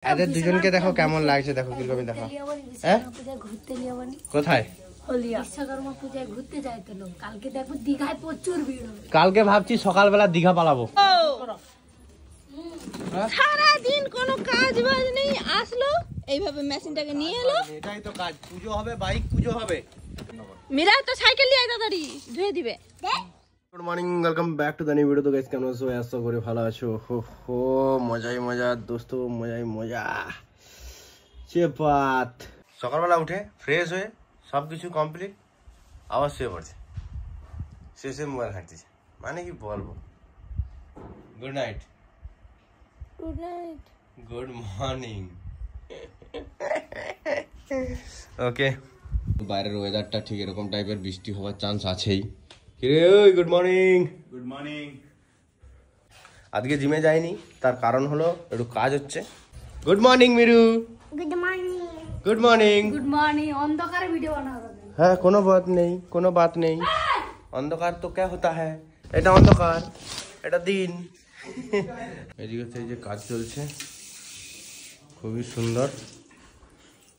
এদের দুজনকে দেখো কেমন লাগছে, দেখো কিরকম দেখো। হ্যাঁ কোথায়? বিশ্বকর্মা পূজায় ঘুরতে যায় তো লোক। কালকে দেখো দীঘায় প্রচুর ভিড় হবে। কালকে ভাবছি সকালবেলা দীঘা পালাবো। সারাদিন কোনো কাজ বাজ নেই, আসলো এইভাবে মেশিনটাকে নিয়ে এলো। এটাই তো কাজ, পুজো হবে, বাইক পুজো হবে। মীরা তো সাইকেল নিয়ে তাড়াতাড়ি ধুয়ে দিবে। Good morning, welcome back to the new video. তো গাইস কেমন আছো? আশা করি ভালো আছো। হো মজাই মজা দোস্ত, মজাই মজা। চেপাত সকালবেলা উঠে ফ্রেশ হয়ে সব কিছু কমপ্লিট, আবার শুয়ে পড়ছে, শেষে মোবাইল ঘাঁটতেছে। মানে কি বলবো। Good night. Good night. Good morning. Okay, বাইরের ওয়েদারটা ঠিক এরকম টাইপের, বৃষ্টি হওয়ার চান্স আছেই। কিরে ওই গুড মর্নিং। Good morning. আজকে জিমে যাইনি, তার কারণ হলো একটু কাজ হচ্ছে। Good morning Miru. Good morning. Good morning. Good morning. অন্ধকারে ভিডিও বানাবো। হ্যাঁ, কোনো বাত নেই, কোনো বাত নেই। অন্ধকার তো কে হতা হ্যাঁ, এটা অন্ধকার, এটা দিন। এদিকে এই যে কাজ চলছে, খুবই সুন্দর।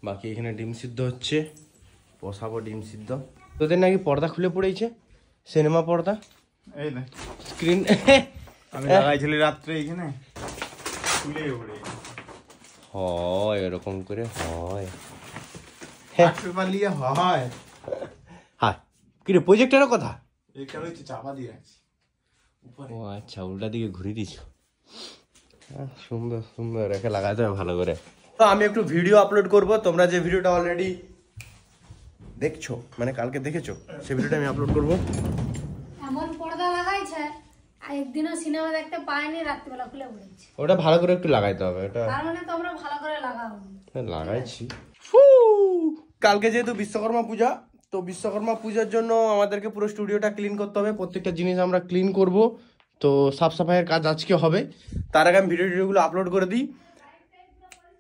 বাকি এখানে ডিম সিদ্ধ হচ্ছে, বসাবো ডিম সিদ্ধ। তোদের নাকি পর্দা খুলে পড়েছে, সিনেমা পর্দা। এই না স্ক্রিন আমি লাগাইছিলি রাত্রে এইখানে খুলে পড়ে হয়, এরকম করে হয়। পেপার নিয়ে হয়। হ্যাঁ, কিরে প্রজেক্টের কথা? এইখানে হচ্ছে চাপা দিয়ে রাখছি উপরে। ও আচ্ছা, উল্টা দিকে ঘুরিয়ে দিছ। সুন্দর সুন্দর, রেখে লাগাতে হবে ভালো করে। তো আমি একটু ভিডিও আপলোড করব। তোমরা যে ভিডিওটা অলরেডি দেখছো, মানে কালকে দেখেছো, সেই ভিডিওটা আমি আপলোড করব। এমন পর্দা লাগাইছে, আর একদিনও সিনেমা দেখতে পাইনি, রাত্রিবেলা খুলে পড়েছে। ওটা ভালো করে একটু লাগাইতে হবে। ওটা তার মানে তোমরা ভালো করে লাগাও। লাগাইছি। কালকে যেহেতু বিশ্বকর্মা পূজা, তো বিশ্বকর্মা পূজার জন্য আমাদেরকে পুরো স্টুডিওটা ক্লিন করতে হবে। প্রত্যেকটা জিনিস আমরা ক্লিন করব, তো সাফ সাফাইয়ের কাজ আজকে হবে। তার আগে আমি ভিডিওগুলো আপলোড করে দিই,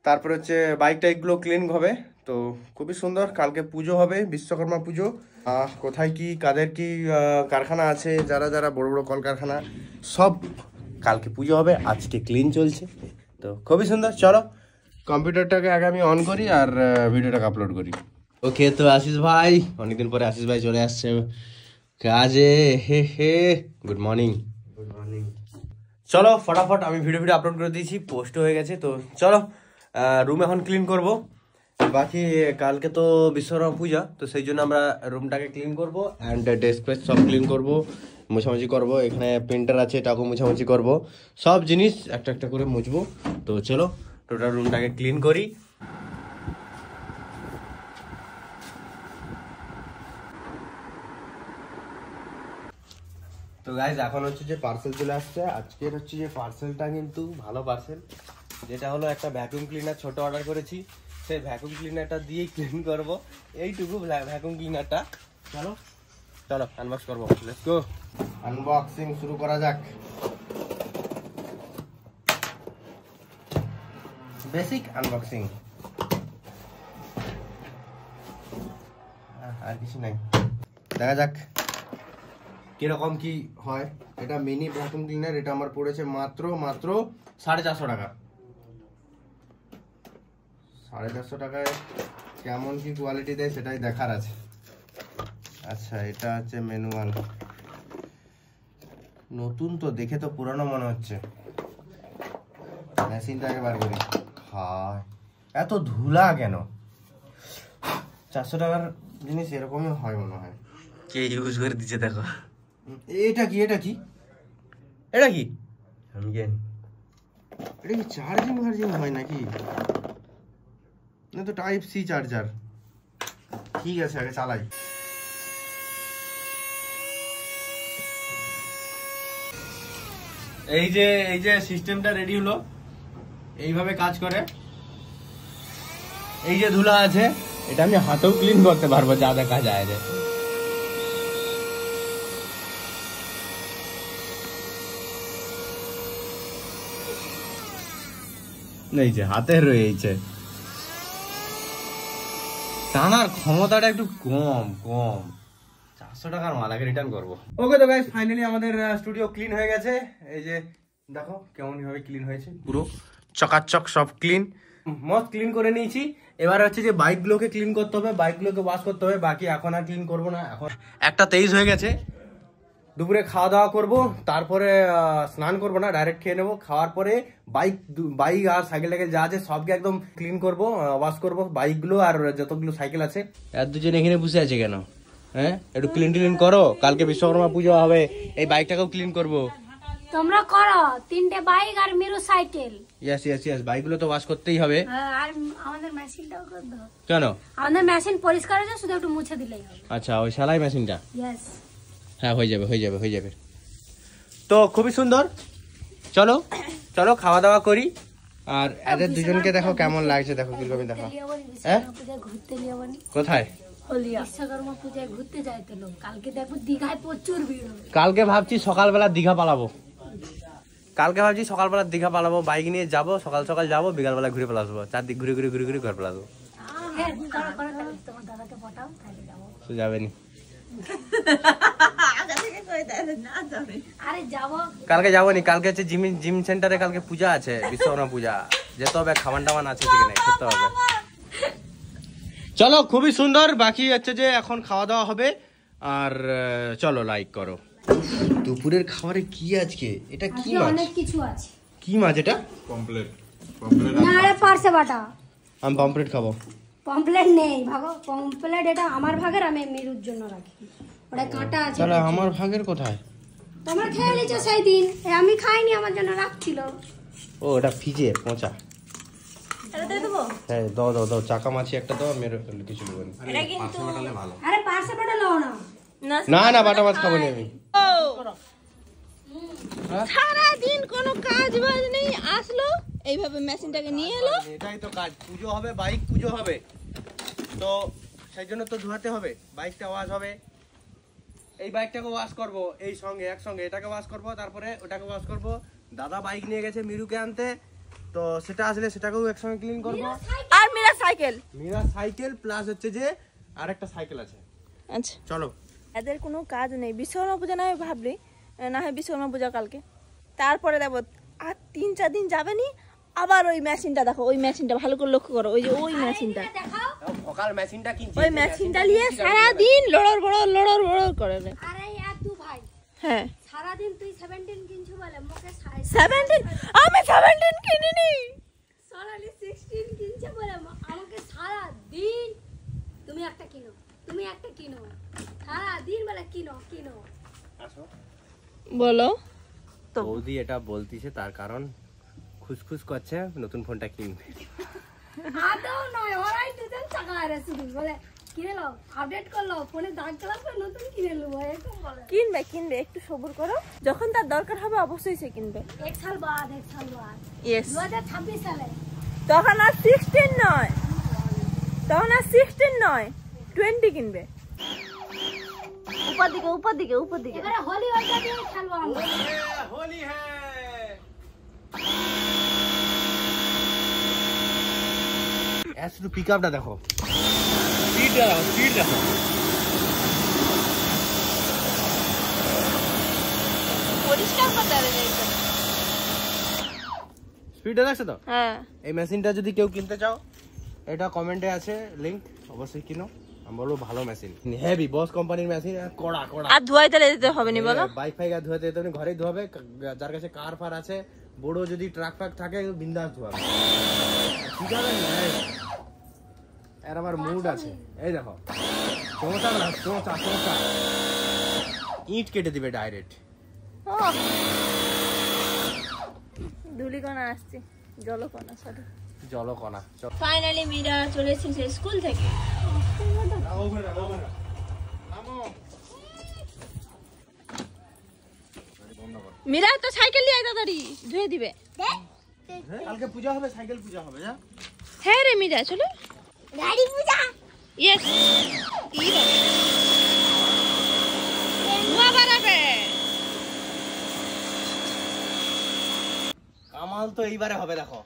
তারপরে হচ্ছে বাইক টাইকগুলো ক্লিন হবে। তো খুবই সুন্দর, কালকে পুজো হবে, বিশ্বকর্মা পুজো। কোথায় কি কাদের কি কারখানা আছে, যারা যারা বড় বড় কলকারখানা, সব কালকে পুজো হবে। আজকে ক্লিন চলছে, তো খুবই সুন্দর। চলো কম্পিউটারটাকে আগে আমি অন করি আর ভিডিওটাকে আপলোড করি। ওকে, তো আশিস ভাই, অনেকদিন পরে আশিস ভাই চলে আসছে কাজে। হে হে, গুড মর্নিং। Good morning. চলো ফটাফট, আমি ভিডিও আপলোড করে দিয়েছি, পোস্ট হয়ে গেছে। তো চলো রুম এখন ক্লিন করব। বাকি কালকে তো বিশ্বকর্মা পূজা, তো সেই জন্য আমরা রুমটাকে ক্লিন করব অ্যান্ড ডেস্ক পেজ সব ক্লিন করব, মোছামুছি করব। এখানে প্রিন্টার আছে, এটাকেও মোছামুছি করব। সব জিনিস একটা একটা করে মুছবো। তো চলো টোটাল রুমটাকে ক্লিন করি। তো গাইজ এখন হচ্ছে যে পার্সেল চলে আসছে। আজকের হচ্ছে যে পার্সেলটা কিন্তু ভালো পার্সেল, যেটা হলো একটা ভ্যাকুয়াম ক্লিনার ছোট অর্ডার করেছি। সেই ভ্যাকুয়াম ক্লিনারটা দিয়েই ক্লিন করব, এইটুকু ভ্যাকুয়াম ক্লিনারটা। চলো চলো আনবক্স করবো, লেটস গো। আনবক্সিং শুরু করা যাক। বেসিক আনবক্সিং, আর কিছু নাই। দেখা যাক কিরকম কি হয়। এটা মিনি ভ্যাকুয়াম ক্লিনার, এটা আমার পড়েছে মাত্র 450 টাকা। 450 টাকায় কেমন কি কোয়ালিটি দেয় সেটাই দেখার আছে। আচ্ছা, এটা হচ্ছে ম্যানুয়াল। নতুন তো, দেখে তো পুরানো মনে হচ্ছে। মেশিনটাকে বার করি। হায়, এত ধুলা কেন? 400 টাকার জিনিস এরকমই হয় মনে হয়। কে ইউজ করে দিচ্ছে দেখো। এটা কি এটা কি এটা কি আমি জানি। এটা কি চার্জিং হয় নাকি? না তো টাইপ সি চার্জার। ঠিক আছে, আগে চালাই। এই যে সিস্টেমটা রেডি হলো, এইভাবে কাজ করে। এই যে ধুলা আছে, এটা আমি হাতেও ক্লিন করতে পারবো, যা দেখা যায়। এই যে হাতে রয়েছে, টানার ক্ষমতাটা একটু কম। 400 টাকার মাল, আগে রিটার্ন করবো। ওকে তো গাইস, ফাইনালি আমাদের স্টুডিও ক্লিন হয়ে গেছে। এই যে দেখো কেমন ভাবে ক্লিন হয়েছে, পুরো চকাচক সব ক্লিন। মস্ত ক্লিন করে নিয়েছি। এবার হচ্ছে যে বাইকগুলোকে ক্লিন করতে হবে, বাইকগুলোকে ওয়াশ করতে হবে। বাকি এখন আর ক্লিন করবো না। এখন 1:23 হয়ে গেছে, দুপুরে খাওয়া দাওয়া করবো, তারপরে স্নান করবো না, ডাইরেক্ট খেয়ে নেবো। খাওয়ার পরে বাইক আর সাইকেল যা আছে সবকে একদম ক্লিন করবো, ওয়াশ করবো বাইকগুলো আর যতগুলো সাইকেল আছে। আর দুজন এখানে বসে আছে কেন? হ্যাঁ, একটু ক্লিন করো, কালকে বিশ্বকর্মা পুজো হবে, এই বাইকটাকেও ক্লিন করবো। তোমরা করো 3টে বাইক আর মিরু সাইকেল। ইয়েস, বাইকগুলো তো ওয়াশ করতেই হবে। আর আমাদের মেশিনটাও করে দাও। কেন? আমাদের মেশিন পরিষ্কার আছে, শুধু একটু মুছে দিলেই হবে। আচ্ছা, ওই সেলাই মেশিনটা? ইয়েস। হ্যাঁ, হয়ে যাবে। তো খুবই সুন্দর। চলো খাওয়া দাওয়া করি। আর এদের দুজনকে দেখো কেমন লাগছে, দেখো কিরকম দেখো। হ্যাঁ, ঘুরতে যাবো নি? কোথায়? বিশ্বকর্মা পূজায় ঘুরতে যাইতে লোক, কালকে দেখবো দীঘায় প্রচুর ভিড় হবে। কালকে ভাবছি সকালবেলা দীঘা পালাবো। বাইক নিয়ে যাবো, সকাল যাবো, বিকালবেলা ঘুরে পেলে আসবো। চারদিক ঘুরে ঘর পেলে আসবো। হ্যাঁ, তোমার দাদাকে পাঠাও, তাহলে যাবো। তো যাবে নি? আরে যাবো। কালকে যাবো নি, কালকে হচ্ছে জিম সেন্টারে কালকে পূজা আছে, বিশ্বকর্মা পূজা। যেতে হবে, খাবার টামান আছে সেখানে, খেতে হবে। চলো, খুবই সুন্দর। বাকি হচ্ছে যে এখন খাওয়া দাওয়া হবে। আর চলো লাইক করো। দুপুরের খাবারে কি আজকে? এটা কি আজকে মাছ? অনেক কিছু আছে। কি মাছ এটা? পমপ্লেট। না, আরে পার্সে বাটা। আমি পমপ্লেট খাবো। পমপ্লেট নেই ভাগো, পমপ্লেট এটা আমার ভাগের, আমি মিরুর জন্য রাখি। ওটা কাঁটা আছে। তাহলে আমার ভাগের কোথায়? তোমরা খেয়ে নিচ্ছ সেই দিন, আমি খাইনি, আমার জন্য রাখছিল। ও, এটা ফ্রিজে পচা। হ্যাঁ, দাও চাকা মাছি একটা দাও, মেরে কিছু দেবো না। আরে পার্সে বাটা নাও না। না, বাটা মাছ খাবো না আমি। সারাদিন কোনো কাজ বাজ নেই, আসলো এইভাবে মেশিনটাকে নিয়ে এলো। এটাই তো কাজ, পুজো হবে, বাইক পুজো হবে, তো সেই জন্য তো ধোয়াতে হবে, বাইকটা ওয়াশ হবে। এই বাইকটাকে ওয়াশ করব, একসঙ্গে এটাকে ওয়াশ করব, তারপরে ওটাকে ওয়াশ করব। দাদা বাইক নিয়ে গেছে মিরুকে আনতে, তো সেটা আসলে সেটাকেও একসঙ্গে ক্লিন করব। আর মেরা সাইকেল প্লাস হচ্ছে যে আরেকটা সাইকেল আছে। আচ্ছা, চলো। এদের কোনো কাজ নেই। বিশ্বকর্মা পূজা না হয় ভাবলি, না হয় বিশ্বকর্মা পূজা কালকে, তারপরে দেখো আর 3-4 দিন যাবে নি, আবার ওই মেশিনটা দেখো, ওই মেশিনটা ভালো করে লক্ষ্য করো, ওই যে ওই মেশিনটা, সকাল মেশিনটা কিনছি, ওই মেশিনটা নিয়ে সারাদিন লড়র বড়র করে রে। আরে তু ভাই, হ্যাঁ, সারাদিন তুই 17 কিনছু বলে মুখে 17, আমি 17 কিনিনি, সারালি 16 কিনছে বলে আমাকে সারা দিন তুমি একটা কিনো, সারা দিন বলে কিনো। আসো। বলো তো। বৌদি এটা বলতিছে তার কারণ খুশখুশ করছে নতুন ফোনটা কিনবে। আদৌ নয়, ওরাই দুজন চাকা আরে শুধু বলে কিনে নাও, আপডেট করলো, ফোনে দাগ কালার নতুন কিনে নেবো, এরকম বলে। কিনবে, একটু সবুর করো, যখন তার দরকার হবে অবশ্যই সে কিনবে। 1 সাল বাদ। ইয়েস, 2026 সালে। তখন আর 16 নয়, 20 কিনবে। উপর দিকে এবারে হোলি ওইটা দিয়ে খেলবো আমরা। হোলি হ্যায়। শুধু পিক আপটা দেখো, স্পিড দেখো। পরিষ্কার করতে হবে এইটা। স্পিডটা দেখছো তো? হ্যাঁ, এই মেশিনটা যদি কেউ কিনতে চাও, এটা কমেন্টে আছে লিংক, অবশ্যই কিনো। আমি বলবো ভালো মেশিন, হেভি বস কোম্পানির মেশিন, কড়া। আর ধোয়াইতে দিতে হবে না বলো। বাইক ফাইক আর ধোয়াতে দিতে ঘরেই ধোয়াবে, যার কাছে কার ফার আছে, বড় যদি ট্রাক ফাক থাকে বিন্দাস ধোয়াবে, ঠিক আছে? এর আবার মুড আছে, এই দেখো চোঁচা ইট কেটে দিবে ডাইরেক্ট। ধুলিকণা আসছে, জলকণা সরি, জলকণা। ফাইনালি মীরা চলে এসেছে স্কুল থেকে। মীরা তো সাইকেল নিয়ে তাড়াতাড়ি ধুয়ে দিবে। কালকে পূজা হবে, সাইকেল পূজা হবে। যা। হ্যাঁ রে মীরা, চলো গাড়ি পূজা। ইয়েস, কামাল তো এইবারে হবে, দেখো।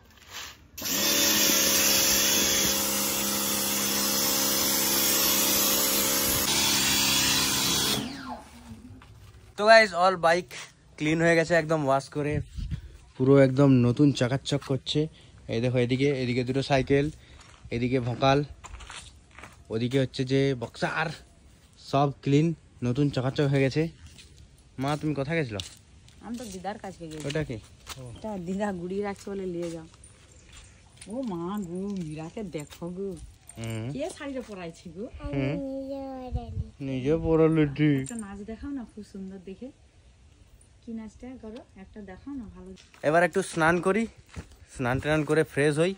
তো গাইস, অল বাইক ক্লিন হয়ে গেছে, একদম ওয়াশ করে পুরো একদম নতুন চাকাচক করছে। এই দেখো এদিকে এদিকে দুটো সাইকেল, এদিকে ভোকাল, ওদিকে হচ্ছে যে বক্সার, সব ক্লিন নতুন চকাচক হয়ে গেছে। মা তুমি কোথায় গেছিলো? আমি তো দিদার কাছে গেছি। ওটা কি? এটা দিদা গুড়ি রাখছে বলে নিয়ে যাও। ও মা গো, মীরাকে দেখো গো, কে শাড়িটা পরাইছি গো। নিজে পড়ালি ঠিক। একটা নাচ দেখাও না, খুব সুন্দর দেখে। কি নাচটা করো একটা দেখাও না, ভালো। এবার একটু স্নান করি, স্নান টান করে ফ্রেশ হই,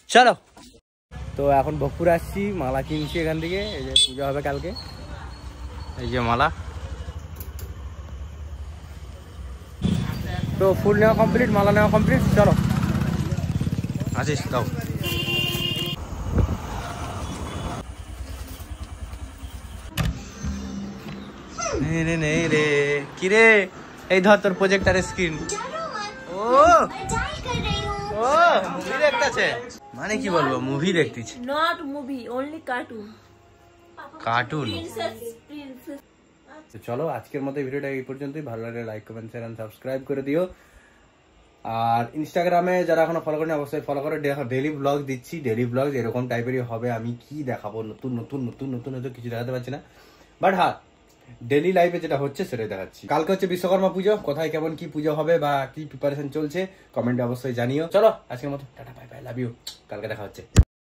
চলো। তো এখন ভোগপুর আসছি, মালা কিনছি এখান থেকে, এই যে পুজো হবে কালকে, এই যে মালা। তো ফুল নেওয়া কমপ্লিট, মালা নেওয়া কমপ্লিট, চলো আসিস দাও। নেই রে, কি রে, এই ধর তোর প্রজেক্টরের স্ক্রিন। ও ও মুভি দেখতেছে, মানে কি বলবো, মুভি দেখতেছে। Not movie, only cartoon. Cartoon. তো চলো আজকের মতো ভিডিওটা এই পর্যন্তই। ভালো লাগলে like comment share and subscribe করে দিও। আর ইনস্টাগ্রামে যারা এখনো ফলো করেনি অবশ্যই ফলো করো। ডেইলি ব্লগ দিচ্ছি, ডেইলি ব্লগ এরকম টাইপেরই হবে। আমি কি দেখাবো, নতুন নতুন নতুন নতুন নতুন কিছু দেখাতে পারছি না, বাট হ্যাঁ ডেইলি লাইফে যেটা হচ্ছে সেটাই দেখাচ্ছি। কালকে হচ্ছে বিশ্বকর্মা পুজো, কোথায় কেমন কি পুজো হবে বা কি প্রিপারেশন চলছে কমেন্টে অবশ্যই জানিও। চলো আজকের মতো টাটা, বাই বাই, লাভ ইউ, কালকে দেখা হচ্ছে।